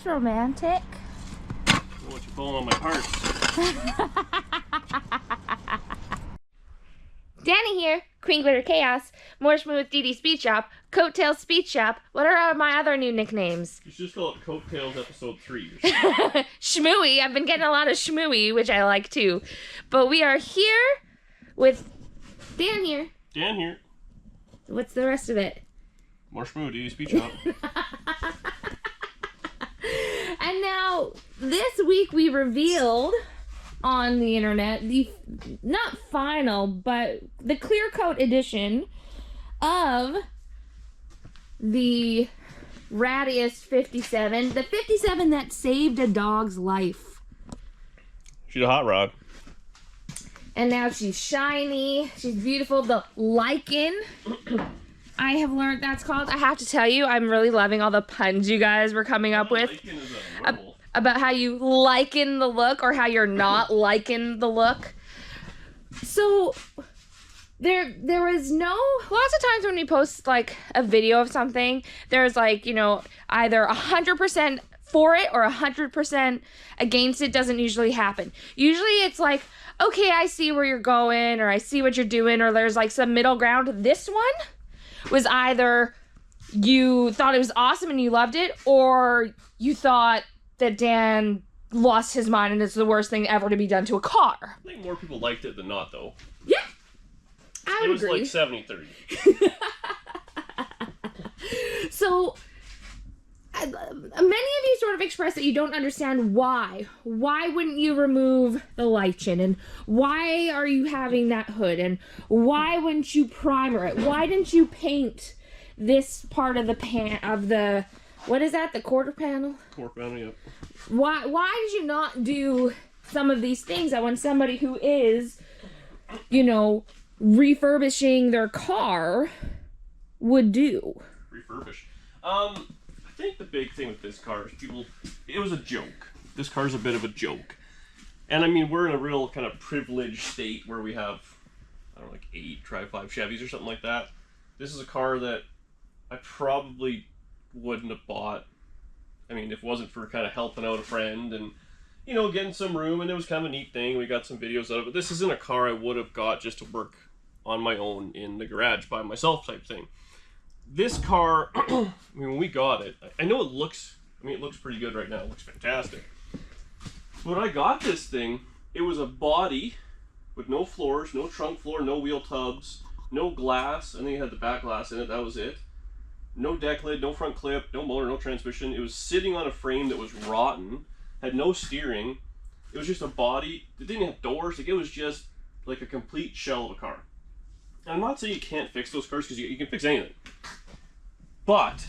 That's romantic. What you pulling on my parts? Danny here, Queen Glitter Chaos, More Smooth DD Speed Shop, Coattails Speed Shop. What are my other new nicknames? You should just call it Coattails Episode 3. Schmooey. I've been getting a lot of schmooey, which I like too. But we are here with Dan here. Dan here. What's the rest of it? More Smooth DD Speed Shop. And now, this week we revealed on the internet the, not final, but the clear coat edition of the rattiest 57. The 57 that saved a dog's life. She's a hot rod. And now she's shiny, she's beautiful. The lichen, I have learned that's called. I have to tell you, I'm really loving all the puns you guys were coming up with. Lichen is a werewolf. About how you liken the look or how you're not liking the look. So there is no, lots of times when we post like a video of something, there's like, you know, either 100% for it or 100% against it. Doesn't usually happen. Usually it's like, okay, I see where you're going, or I see what you're doing, or there's like some middle ground. This one was either you thought it was awesome and you loved it, or you thought that Dan lost his mind and it's the worst thing ever to be done to a car. I think more people liked it than not, though. Yeah, I would agree. It was like 70-30. So, many of you sort of express that you don't understand why. Why wouldn't you remove the lichen? And why are you having that hood? And why wouldn't you primer it? Why didn't you paint this part of the what is that? The quarter panel? Quarter panel, yep. Why did you not do some of these things that when somebody who is, you know, refurbishing their car would do? Refurbish. I think the big thing with this car is it was a joke. This car's a bit of a joke. And I mean, we're in a real kind of privileged state where we have, I don't know, like 8 Tri-5 Chevys or something like that. This is a car that I probably wouldn't have bought. I mean, if it wasn't for kind of helping out a friend and, you know, getting some room, and it was kind of a neat thing. We got some videos out of it. This isn't a car I would have got just to work on my own in the garage by myself type thing. This car, I mean, when we got it, I know it looks pretty good right now. It looks fantastic. When I got this thing, it was a body with no floors, no trunk floor, no wheel tubs, no glass. I think it had the back glass in it. That was it. No deck lid, no front clip, no motor, no transmission. It was sitting on a frame that was rotten, had no steering. It was just a body. It didn't have doors. Like, it was just like a complete shell of a car. And I'm not saying you can't fix those cars, because you can fix anything. But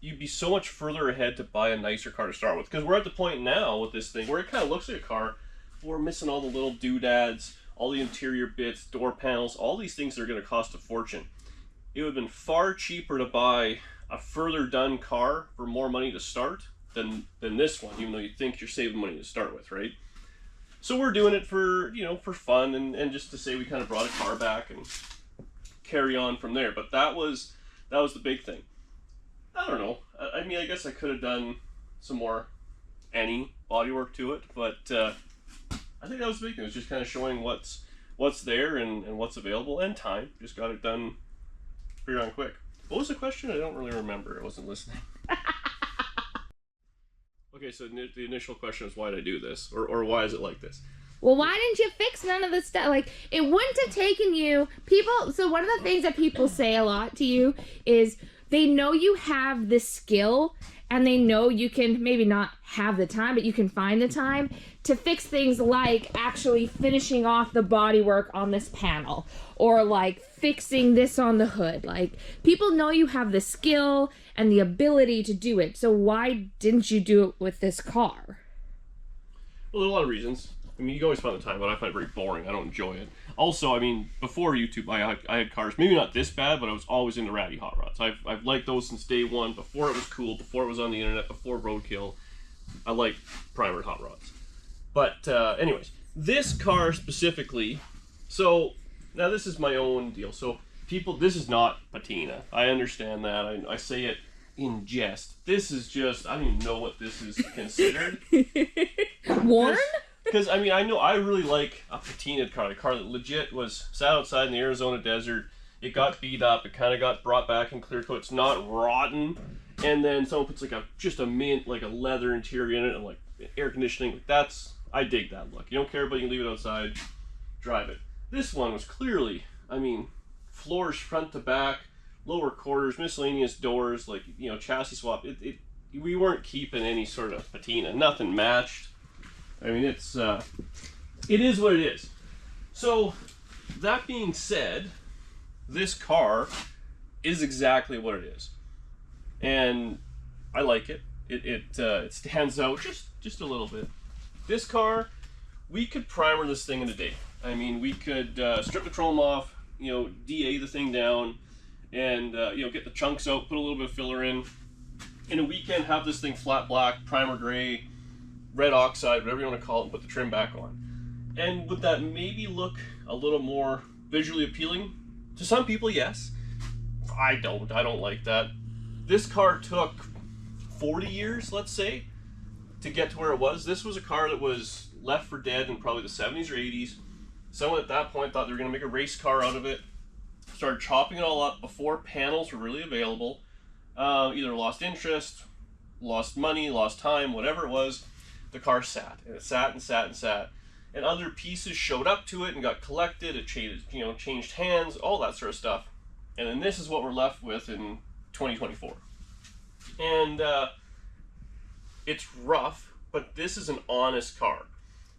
you'd be so much further ahead to buy a nicer car to start with. Because we're at the point now with this thing where it kind of looks like a car, but we're missing all the little doodads, all the interior bits, door panels, all these things that are going to cost a fortune. It would have been far cheaper to buy a further done car for more money to start than this one, even though you think you're saving money to start with, right? So we're doing it for, you know, for fun and just to say we kind of brought a car back and carry on from there. But that was the big thing. I don't know. I mean, I guess I could have done some more bodywork to it, but I think that was the big thing. It was just kind of showing what's there and what's available, and time. Just got it done pretty darn quick. What was the question? I don't really remember. I wasn't listening. Okay, so the initial question is, why did I do this? Or why is it like this? Well, why didn't you fix none of the stuff? Like, it wouldn't have taken you... So one of the things that people say a lot to you is they know you have the skill, and they know you can maybe not have the time, but you can find the time to fix things like actually finishing off the bodywork on this panel, or like fixing this on the hood. Like, people know you have the skill and the ability to do it. So why didn't you do it with this car? Well, there are a lot of reasons. I mean, you can always find the time, but I find it very boring. I don't enjoy it. Also, I mean, before YouTube, I had cars, maybe not this bad, but I was always into ratty hot rods. I've liked those since day one, before it was cool, before it was on the internet, before roadkill. I like primered hot rods. But anyways, this car specifically, so now this is my own deal. So people, this is not patina. I understand that. I say it in jest. This is just, I don't even know what this is considered. Worn? Because, I mean, I know I really like a patinaed car. A car that legit was sat outside in the Arizona desert. It got beat up. It kind of got brought back in clear coat. It's not rotten. And then someone puts like a mint, like a leather interior in it and like air conditioning. That's, I dig that look. You don't care about it, you can leave it outside, drive it. This one was clearly, I mean, floors front to back, lower quarters, miscellaneous doors, like, you know, chassis swap. We weren't keeping any sort of patina. Nothing matched. I mean, it is what it is. So, that being said, this car is exactly what it is. And I like it. It stands out just a little bit. This car, we could primer this thing in a day. I mean, we could strip the chrome off, you know, DA the thing down, and you know, get the chunks out, put a little bit of filler in a weekend, have this thing flat black, primer gray, red oxide, whatever you want to call it, and put the trim back on. And would that maybe look a little more visually appealing? To some people, yes. I don't like that. This car took 40 years, let's say, to get to where it was. This was a car that was left for dead in probably the 70s or 80s. Someone at that point thought they were going to make a race car out of it. Started chopping it all up before panels were really available. Either lost interest, lost money, lost time, whatever it was. The car sat, and it sat and sat and sat. And other pieces showed up to it and got collected. It changed hands, all that sort of stuff. And then this is what we're left with in 2024. And it's rough, but this is an honest car.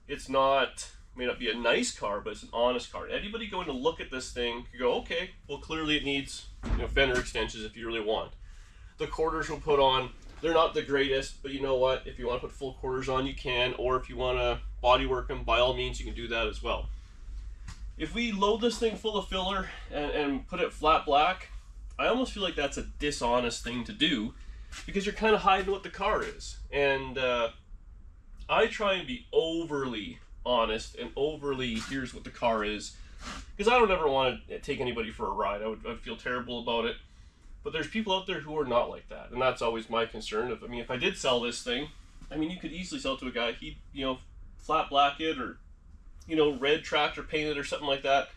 It's not, may not be a nice car, but it's an honest car. Anybody going to look at this thing could go, okay, well, clearly it needs, you know, fender extensions if you really want. The quarters we'll put on, they're not the greatest, but you know what? If you want to put full quarters on, you can, or if you want to bodywork them, by all means, you can do that as well. If we load this thing full of filler and put it flat black, I almost feel like that's a dishonest thing to do, because you're kind of hiding what the car is. And I try and be overly honest and overly, here's what the car is, because I don't ever want to take anybody for a ride. I'd feel terrible about it. But there's people out there who are not like that, and that's always my concern. If I did sell this thing, I mean, you could easily sell it to a guy. He'd, you know, flat black it, or, you know, red tractor paint it or something like that,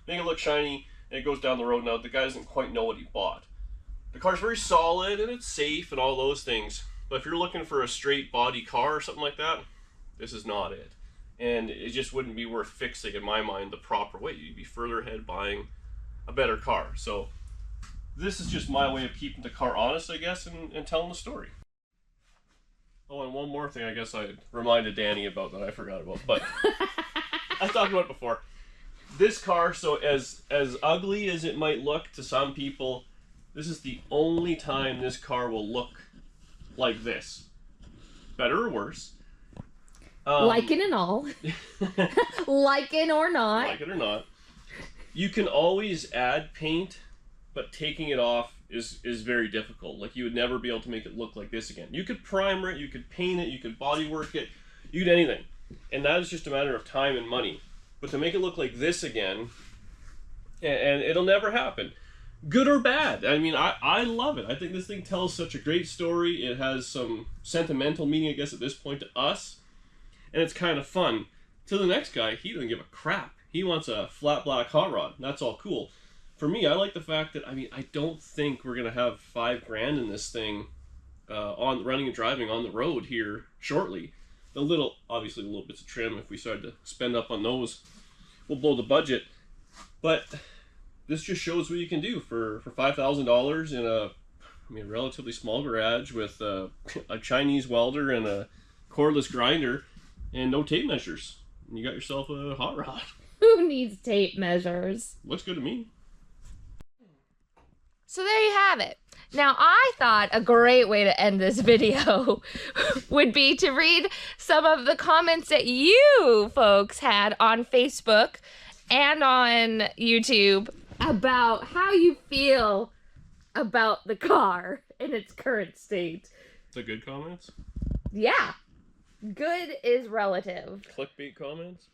make it look shiny, and it goes down the road. Now the guy doesn't quite know what he bought. The car's very solid and it's safe and all those things, but if you're looking for a straight body car or something like that, this is not it. And it just wouldn't be worth fixing, in my mind, the proper way. You'd be further ahead buying a better car. So this is just my way of keeping the car honest, I guess, and telling the story. Oh, and one more thing I guess I reminded Danny about that I forgot about, but I talked about it before. This car, so as ugly as it might look to some people, this is the only time this car will look like this. Better or worse. Liking and all. Liking or not. Like it or not. You can always add paint, but taking it off is very difficult. Like, you would never be able to make it look like this again. You could primer it, you could paint it, you could bodywork it, you could anything. And that is just a matter of time and money. But to make it look like this again, and it'll never happen. Good or bad. I mean, I love it. I think this thing tells such a great story. It has some sentimental meaning, I guess, at this point to us. And it's kind of fun. To the next guy, he doesn't give a crap. He wants a flat black hot rod. That's all cool. For me, I like the fact that, I mean, I don't think we're going to have $5,000 in this thing on running and driving on the road here shortly. Obviously the little bits of trim, if we started to spend up on those, will blow the budget. But this just shows what you can do for $5,000 in a relatively small garage with a Chinese welder and a cordless grinder and no tape measures. And you got yourself a hot rod. Who needs tape measures? Looks good to me. So there you have it. Now, I thought a great way to end this video would be to read some of the comments that you folks had on Facebook and on YouTube about how you feel about the car in its current state. The good comments? Yeah. Good is relative. Clickbait comments?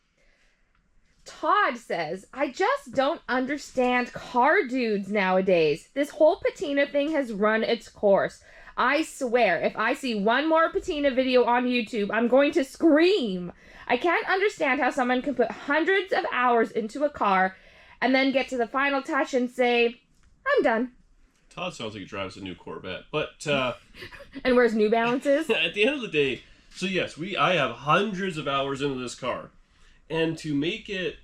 Todd says, I just don't understand car dudes nowadays. This whole patina thing has run its course. I swear, if I see one more patina video on YouTube, I'm going to scream. I can't understand how someone can put hundreds of hours into a car and then get to the final touch and say, I'm done. Todd sounds like he drives a new Corvette, but and wears New Balances. at the end of the day, so yes, I have hundreds of hours into this car, and to make it,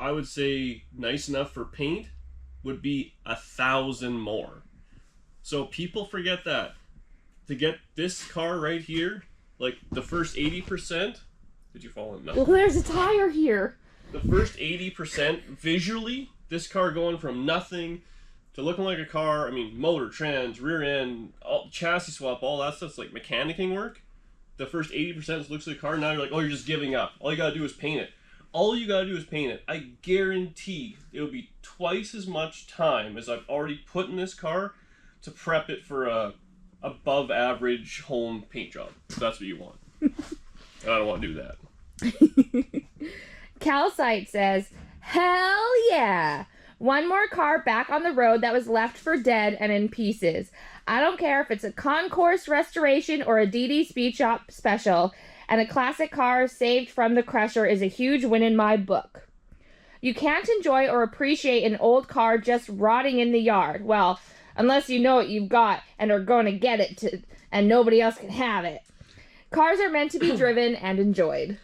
I would say, nice enough for paint would be 1,000 more. So people forget that. To get this car right here, like the first 80%, did you fall in? No. Well, there's a tire here. The first 80% visually, this car going from nothing to looking like a car. I mean, motor, trans, rear end, chassis swap, all that stuff's like mechanicking work. The first 80% looks like a car. Now you're like, oh, you're just giving up. All you gotta do is paint it. All you gotta do is paint it. I guarantee it'll be twice as much time as I've already put in this car to prep it for a above average home paint job. If that's what you want. And I don't want to do that. Calcite says, hell yeah! One more car back on the road that was left for dead and in pieces. I don't care if it's a concourse restoration or a DD Speed Shop special, and a classic car saved from the crusher is a huge win in my book. You can't enjoy or appreciate an old car just rotting in the yard. Well, unless you know what you've got and are going to get it and nobody else can have it. Cars are meant to be driven and enjoyed.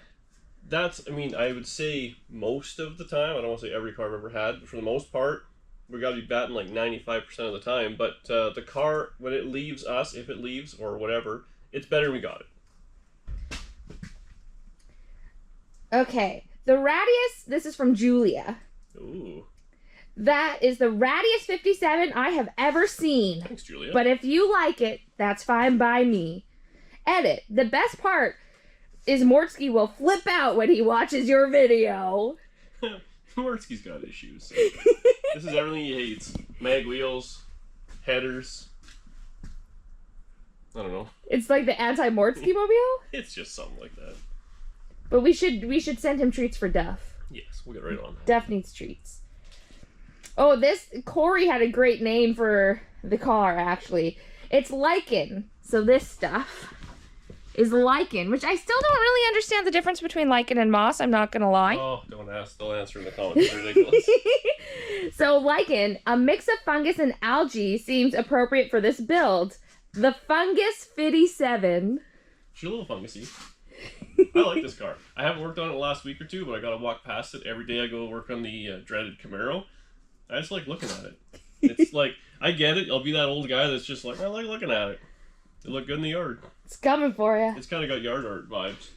I would say most of the time, I don't want to say every car I've ever had, but for the most part, we got to be batting like 95% of the time. But the car, when it leaves us, if it leaves or whatever, it's better than we got it. Okay. The rattiest, this is from Julia. Ooh. That is the rattiest 57 I have ever seen. Thanks, Julia. But if you like it, that's fine by me. Edit. The best part is Mortsky will flip out when he watches your video. Mortsky's got issues. This is everything he hates. Mag wheels, headers. I don't know. It's like the anti-Mortsky mobile? It's just something like that. But we should send him treats for Duff. Yes, we'll get right on that. Duff needs treats. Oh, Corey had a great name for the car, actually. It's lichen. So this stuff is lichen, which I still don't really understand the difference between lichen and moss, I'm not gonna lie. Oh, don't ask. They'll answer in the comments. It's ridiculous. So lichen, a mix of fungus and algae, seems appropriate for this build. The Fungus 57. She's a little fungusy. I like this car. I haven't worked on it the last week or two, but I gotta walk past it every day I go work on the dreaded Camaro. I just like looking at it. It's like, I get it. I'll be that old guy that's just like, I like looking at it. It look good in the yard. It's coming for you. It's kind of got yard art vibes.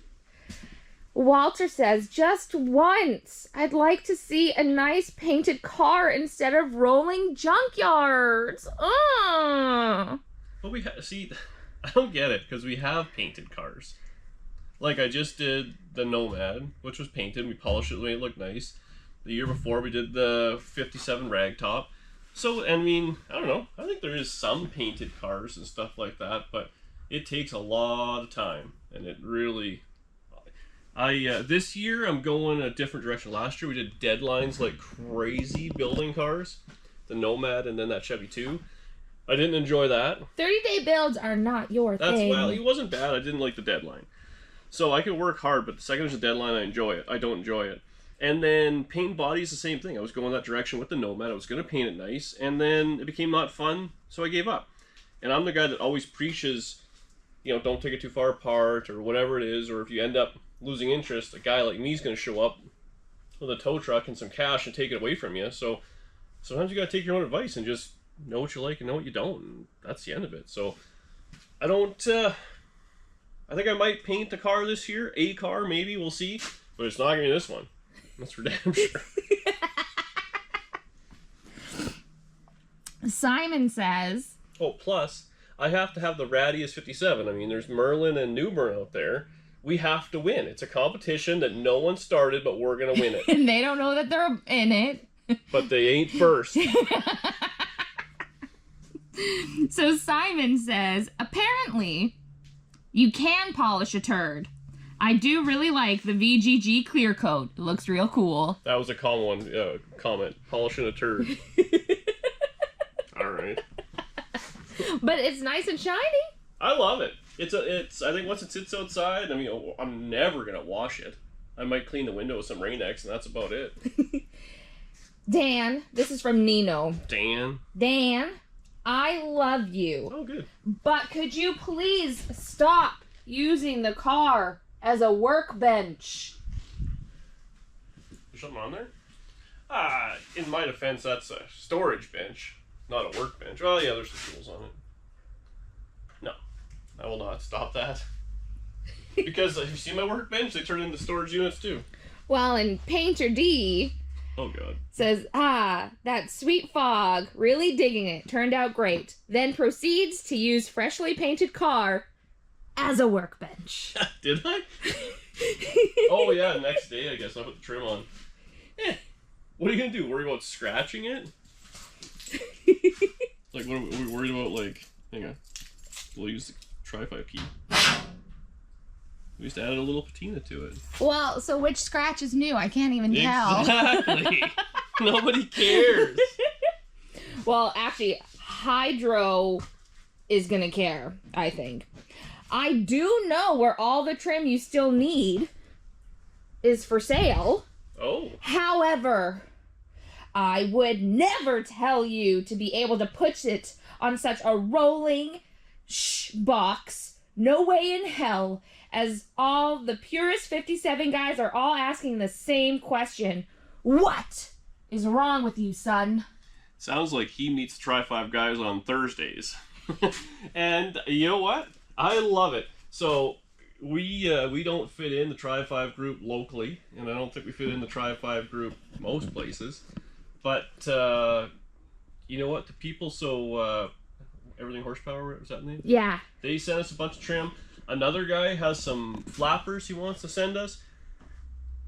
Walter says, just once, I'd like to see a nice painted car instead of rolling junkyards. But see, I don't get it, because we have painted cars. Like, I just did the Nomad, which was painted. We polished it, made it look nice. The year before, we did the 57 Ragtop. So, I mean, I don't know. I think there is some painted cars and stuff like that, but it takes a lot of time, and it really... this year, I'm going a different direction. Last year, we did deadlines like crazy building cars. The Nomad and then that Chevy 2. I didn't enjoy that. 30-day builds are not your thing. Well, it wasn't bad. I didn't like the deadline. So I could work hard, but the second there's a deadline, I enjoy it. I don't enjoy it. And then paint bodies, the same thing. I was going that direction with the Nomad. I was going to paint it nice, and then it became not fun, so I gave up. And I'm the guy that always preaches, don't take it too far apart, or whatever it is, or if you end up losing interest, a guy like me is going to show up with a tow truck and some cash and take it away from you. So sometimes you got to take your own advice and just know what you like and know what you don't, and that's the end of it. So I don't... I think I might paint the car this year. A car, maybe. We'll see. But it's not going to be this one. That's for damn sure. Simon says... Oh, plus, I have to have the rattiest 57. I mean, there's Merlin and Newburn out there. We have to win. It's a competition that no one started, but we're going to win it. And they don't know that they're in it. But they ain't first. So Simon says, apparently... You can polish a turd. I do really like the VGG clear coat. It looks real cool. That was a common one, comment. Polishing a turd. All right. But it's nice and shiny. I love it. I think once it sits outside, I mean, I'm never gonna wash it. I might clean the window with some Rain-X, and that's about it. Dan, this is from Nino. Dan, I love you. Oh, good. But could you please stop using the car as a workbench? There's something on there? In my defense, that's a storage bench, not a workbench. Oh, yeah, there's some tools on it. No, I will not stop that. Because if you see my workbench, they turn into storage units too. Well, and Painter D Oh, God. says, that sweet fog, really digging it, turned out great. Then proceeds to use freshly painted car as a workbench. Did I? Oh, yeah, next day, I guess. I'll put the trim on. What are you going to do? Worry about scratching it? Like, what are we worried about, like... Hang on. We'll use the Tri-5P. We just added a little patina to it. Well, so which scratch is new? I can't even tell. Exactly. Nobody cares. Well, actually, Hydro is going to care, I think. I do know where all the trim you still need is for sale. Oh. However, I would never tell you to be able to put it on such a rolling box. No way in hell, as all the purest 57 guys are all asking the same question. What is wrong with you, son? Sounds like he meets Tri-5 guys on Thursdays. And you know what? I love it. So we don't fit in the Tri-5 group locally, and I don't think we fit in the Tri-5 group most places. But you know what? The people, Everything Horsepower, was that the name? Yeah. They sent us a bunch of trim. Another guy has some flappers he wants to send us.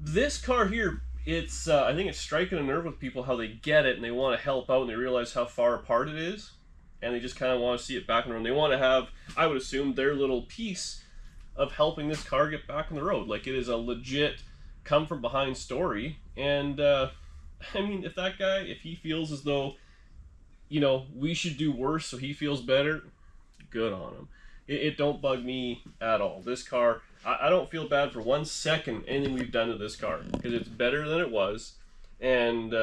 This car here, it's I think it's striking a nerve with people how they get it and they want to help out and they realize how far apart it is. And they just kind of want to see it back on the road. And they want to have, I would assume, their little piece of helping this car get back on the road. Like, it is a legit come from behind story. And I mean, if he feels as though, you know, we should do worse so he feels better, good on him. It don't bug me at all. This car, I don't feel bad for 1 second anything we've done to this car, because it's better than it was. And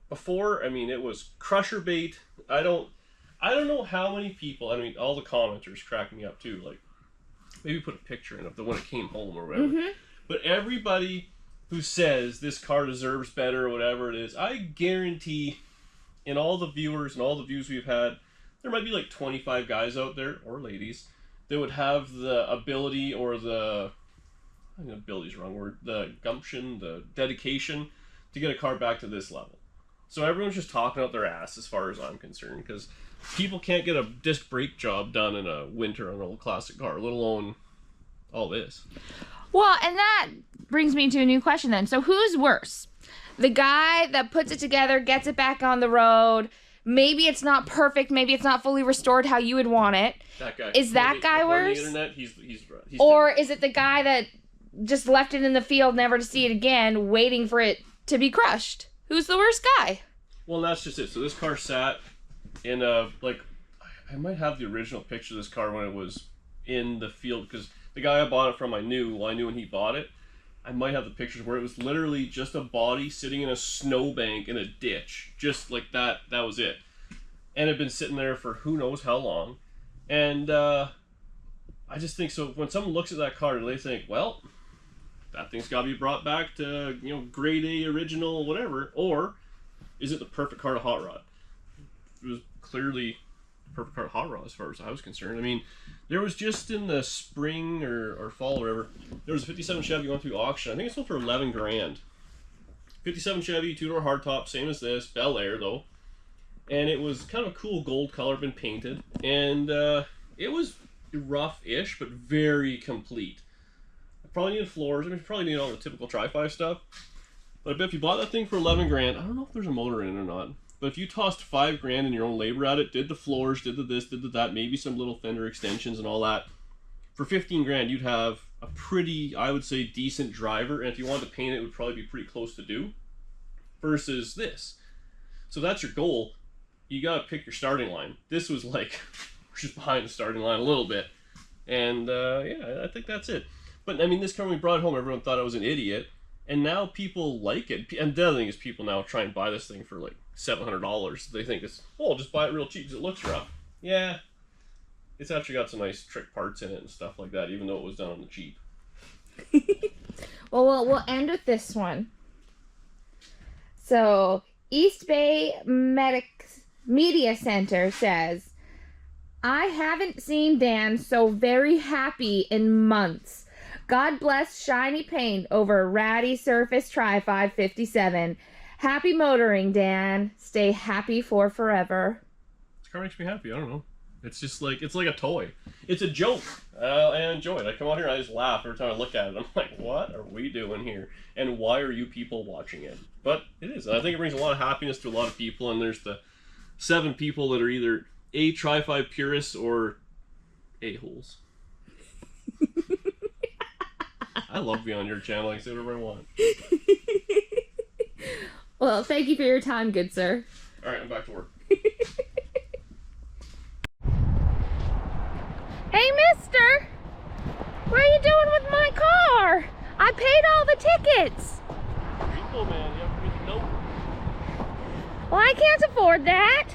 before, I mean, it was crusher bait. I don't know how many people, I mean, all the commenters crack me up too, like, maybe put a picture in of the when it came home or whatever. Mm-hmm. But everybody who says this car deserves better or whatever it is, I guarantee in all the viewers and all the views we've had, there might be like 25 guys out there, or ladies, that would have the ability or the, I think ability is the wrong word, the gumption, the dedication to get a car back to this level. So everyone's just talking out their ass as far as I'm concerned, because people can't get a disc brake job done in a winter on an old classic car, let alone all this. Well, and that brings me to a new question then. So who's worse? The guy that puts it together, gets it back on the road, maybe it's not perfect, maybe it's not fully restored how you would want it. That guy. Is that guy worse? On the internet, he's or is it the guy that just left it in the field never to see it again, waiting for it to be crushed? Who's the worst guy? Well, that's just it. So this car sat in a, like, I might have the original picture of this car when it was in the field, because the guy I bought it from, I knew when he bought it. I might have the pictures where it was literally just a body sitting in a snowbank in a ditch. Just like that. That was it. And it had been sitting there for who knows how long. And I just think, so when someone looks at that car, they think, well, that thing's got to be brought back to, you know, grade A, original, whatever. Or is it the perfect car to hot rod? It was clearly the perfect car to hot rod as far as I was concerned. I mean, there was just in the spring or fall or whatever, there was a 57 Chevy going through auction. I think it sold for 11 grand. 57 Chevy, two-door hardtop, same as this, Bel Air though. And it was kind of a cool gold color, been painted. And it was rough-ish, but very complete. I probably needed floors. I mean, probably needed all the typical Tri-5 stuff. But I bet if you bought that thing for 11 grand, I don't know if there's a motor in it or not. But if you tossed 5 grand in your own labor at it, did the floors, did the this, did the that, maybe some little fender extensions and all that, for 15 grand, you'd have a pretty, I would say, decent driver. And if you wanted to paint it, it would probably be pretty close to do. Versus this. So if that's your goal, you got to pick your starting line. This was like We're just behind the starting line a little bit. And yeah, I think that's it. But I mean, this car when we brought it home, everyone thought I was an idiot. And now people like it. And the other thing is people now try and buy this thing for like $700. They think it's, oh, just buy it real cheap because it looks rough. Yeah. It's actually got some nice trick parts in it and stuff like that, even though it was done on the cheap. Well, we'll end with this one. So, East Bay Media Center says, I haven't seen Dan so very happy in months. God bless shiny paint over ratty surface Tri-557. Happy motoring, Dan. Stay happy for forever. This car makes me happy. I don't know. It's just like, it's like a toy. It's a joke. I enjoy it. I come out here and I just laugh every time I look at it. I'm like, what are we doing here? And why are you people watching it? But it is. And I think it brings a lot of happiness to a lot of people. And there's the 7 people that are either A, Tri-5 purists or a-holes. I love being on your channel. I can say whatever I want. Well, thank you for your time, good sir. All right, I'm back to work. Hey, mister! What are you doing with my car? I paid all the tickets. Repo man, you have to read the note. Well, I can't afford that.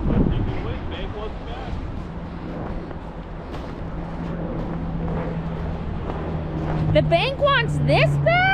I'm taking it away. Bank wants it back. The bank wants this back?